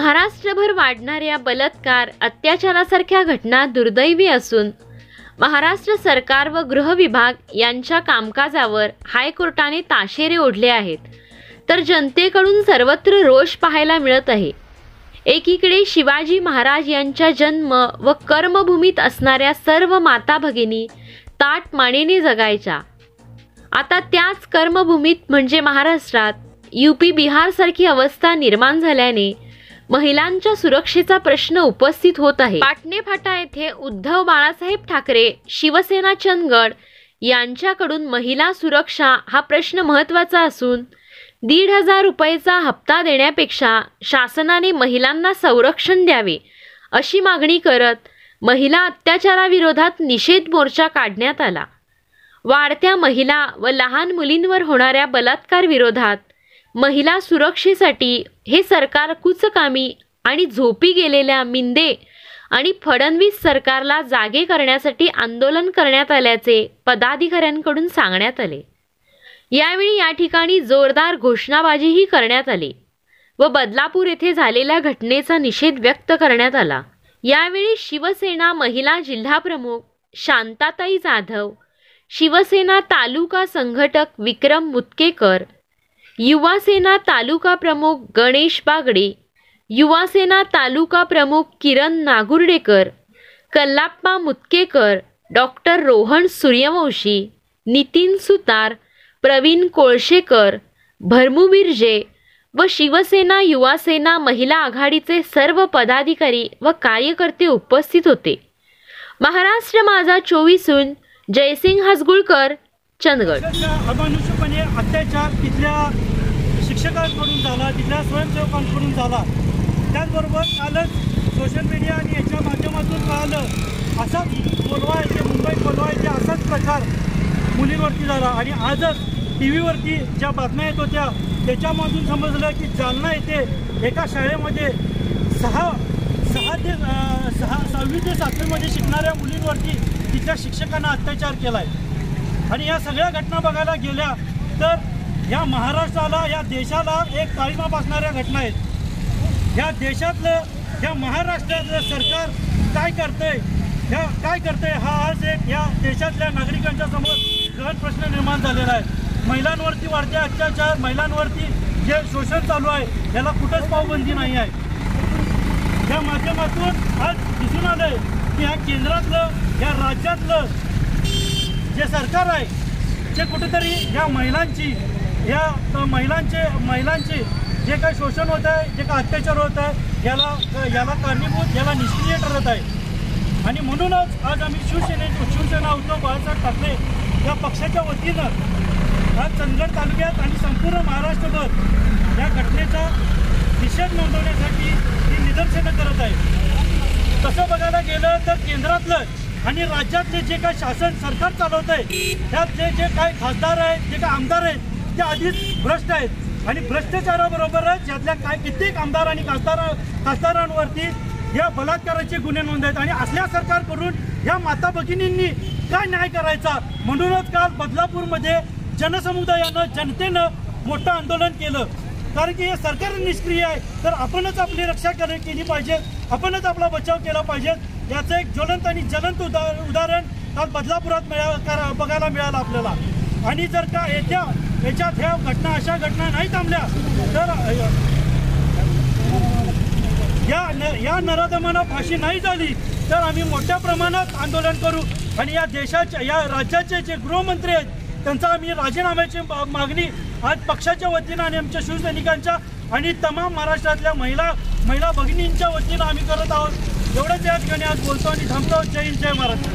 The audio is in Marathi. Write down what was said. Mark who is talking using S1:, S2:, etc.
S1: महाराष्ट्रभर वाढणाऱ्या बलात्कार, अत्याचारासारख्या घटना दुर्दैवी असून महाराष्ट्र सरकार व गृह विभाग यांच्या कामकाजावर हायकोर्टाने ताशेरे ओढले आहेत, तर जनतेकडून सर्वत्र रोष पाहायला मिळत आहे। एकीकडे शिवाजी महाराज यांच्या जन्म व कर्मभूमीत असणाऱ्या सर्व माता भगिनी ताठ मानेने जगायच्या। आता त्याच कर्मभूमीत म्हणजे महाराष्ट्रात यूपी बिहार सारखी अवस्था निर्माण झाल्याने महिलांच्या सुरक्षेचा प्रश्न उपस्थित होत आहे। पाटणे फाटा येथे उद्धव बाळासाहेब ठाकरे, शिवसेना चंदगड यांच्याकडून महिला सुरक्षा हा प्रश्न महत्त्वाचा असून 1,500 रुपयाचा हप्ता देण्यापेक्षा शासनाने महिलांना संरक्षण द्यावे अशी मागणी करत महिला अत्याचाराविरोधात निषेध मोर्चा काढण्यात आला। वाढत्या महिला व लहान मुलींवर होणाऱ्या बलात्कार विरोधात महिला सुरक्षेसाठी हे सरकार कुचकामी आणि झोपी गेलेल्या मिंदे आणि फडणवीस सरकारला जागे करण्यासाठी आंदोलन करण्यात आल्याचे पदाधिकाऱ्यांकडून सांगण्यात आले। यावेळी या ठिकाणी जोरदार घोषणाबाजीही करण्यात आली व बदलापूर येथे झालेल्या घटनेचा निषेध व्यक्त करण्यात आला। यावेळी शिवसेना महिला जिल्हा प्रमुख शांताताई जाधव, शिवसेना तालुका संघटक विक्रम मुतकेकर, युवासेना तालुका प्रमुख गणेश बागडे, युवासेना तालुका प्रमुख किरण नागुर्डेकर, कल्लाप्पा मुतकेकर, डॉक्टर रोहन सूर्यवंशी, नितीन सुतार, प्रवीण कोळशेकर, भरमू बिर्जे व शिवसेना युवासेना महिला आघाडीचे सर्व पदाधिकारी व कार्यकर्ते उपस्थित होते। महाराष्ट्र माझा 24 जयसिंग हसगुळकर, चंदगड।
S2: अमानुषपणे अत्याचार तिथल्या शिक्षकांकडून झाला, तिथल्या स्वयंसेवकांकडून झाला। त्याचबरोबर कालच सोशल मीडिया आणि याच्या माध्यमातून कळालं असाच कोलवा येथे, मुंबई कोलवा येथे असाच प्रकार मुलींवरती झाला। आणि आजच टी व्हीवरती ज्या बातम्या येत होत्या त्याच्यामधून समजलं की जालना येथे एका शाळेमध्ये 6वी ते 7वीमध्ये शिकणाऱ्या मुलींवरती तिथल्या शिक्षकांना अत्याचार केला आहे। आणि या सगळ्या घटना बघायला गेल्या तर या महाराष्ट्राला, या देशाला एक काळीमा फासणाऱ्या घटना आहेत। या देशातलं, या महाराष्ट्रातलं सरकार काय करतंय हा आज एक या देशातल्या नागरिकांच्या समोर गहन प्रश्न निर्माण झालेला आहे। महिलांवरती वाढते अत्याचार, महिलांवरती जे शोषण चालू आहे याला कुठंच पावबंदी नाही आहे। या माध्यमातून आज दिसून आलंय की या केंद्रातलं, या राज्यातलं जे सरकार आहे ते कुठेतरी या महिलांचे जे काही शोषण होत आहे, जे काही अत्याचार होत आहे याला कारणीभूत, याला निष्क्रिय ठरत आहे। आणि म्हणूनच आज आम्ही शिवसेना उद्धव बाळासाहेब ठाकरे या पक्षाच्या वतीनं आज चंदगड तालुक्यात आणि संपूर्ण महाराष्ट्रभर या घटनेचा निषेध नोंदवण्यासाठी ही निदर्शनं करत आहे। तसं बघायला गेलं तर केंद्रातलं आणि राज्यातले जे काही शासन सरकार चालवत आहे त्यातले जे काही खासदार आहेत, जे काही आमदार आहेत ते आधीच भ्रष्ट आहेत। आणि भ्रष्टाचाराबरोबरच यातल्या काय कित्येक आमदार आणि खासदारांवरती या बलात्काराचे गुन्हे नोंद आहेत। आणि असल्या सरकारकडून या माता भगिनींनी काय न्याय करायचा, म्हणूनच काल बदलापूरमध्ये जनसमुदायानं, जनतेनं मोठं आंदोलन केलं। कारण की हे सरकार निष्क्रिय आहे, तर आपणच आपली रक्षा केली पाहिजे, आपणच आपला बचाव केला पाहिजे। याचं एक ज्वलंत आणि जलंत उदाहरण काल बदलापुरात बघायला मिळालं आपल्याला। आणि जर का याच्यात ह्या घटना, अशा घटना नाही थांबल्या तर या नराधमांना फाशी नाही झाली तर आम्ही मोठ्या प्रमाणात आंदोलन करू। आणि या देशाच्या, या राज्याचे जे गृहमंत्री आहेत त्यांचा आम्ही राजीनाम्याची मागणी आज पक्षाच्या वतीनं आणि आमच्या शिवसैनिकांच्या आणि तमाम महाराष्ट्रातल्या महिला भगिनींच्या वतीनं आम्ही करत आहोत। एवढंच या ठिकाणी आज बोलतो आणि थांबतो। जय हिंद, जय महाराष्ट्र।